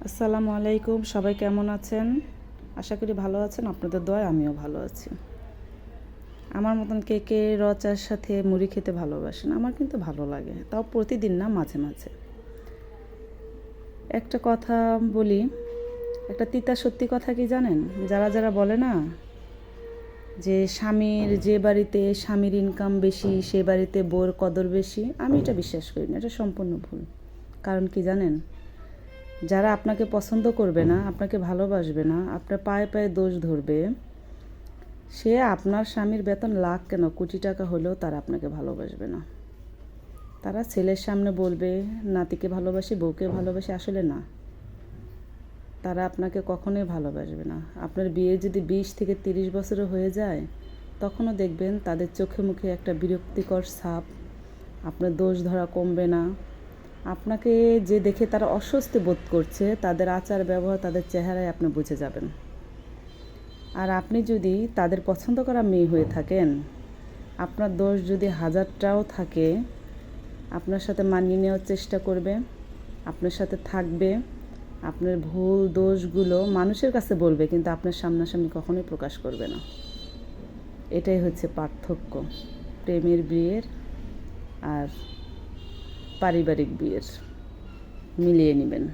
আসসালামু আলাইকুম, সবাই কেমন আছেন? আশা করি ভালো আছেন। আপনাদের দোয়ায় আমিও ভালো আছি। আমার মতন কে কে র চার সাথে মুড়ি খেতে ভালোবাসেন? আমার কিন্তু ভালো লাগে, তাও প্রতিদিন না, মাঝে মাঝে। একটা কথা বলি, একটা তিতা সত্যি কথা কি জানেন? যারা যারা বলে না যে যে বাড়িতে স্বামীর ইনকাম বেশি সে বাড়িতে বউর কদর বেশি, আমি এটা বিশ্বাস করি না। এটা সম্পূর্ণ ভুল। কারণ কি জানেন? যারা আপনাকে পছন্দ করবে না, আপনাকে ভালোবাসবে না, আপনার পায়ে পায়ে দোষ ধরবে, সে আপনার স্বামীর বেতন লাখ কেন কোটি টাকা হলেও তারা আপনাকে ভালোবাসবে না। তারা ছেলের সামনে বলবে নাতিকে ভালোবাসি, বউকে ভালোবাসি, আসলে না, তারা আপনাকে কখনোই ভালোবাসবে না। আপনার বিয়ে যদি 20 থেকে 30 বছরও হয়ে যায়, তখনও দেখবেন তাদের চোখে মুখে একটা বিরক্তিকর ছাপ। আপনার দোষ ধরা কমবে না। আপনাকে যে দেখে তারা অস্বস্তি বোধ করছে, তাদের আচার ব্যবহার, তাদের চেহারায় আপনি বুঝে যাবেন। আর আপনি যদি তাদের পছন্দ করা মেয়ে হয়ে থাকেন, আপনার দোষ যদি হাজারটাও থাকে, আপনার সাথে মানিয়ে নেওয়ার চেষ্টা করবে, আপনার সাথে থাকবে, আপনার ভুল দোষগুলো মানুষের কাছে বলবে, কিন্তু আপনার সামনাসামনি কখনোই প্রকাশ করবে না। এটাই হচ্ছে পার্থক্য প্রেমের বিয়ের আর পারিবারিক বিয়ের। মিলিয়ে নেবেন।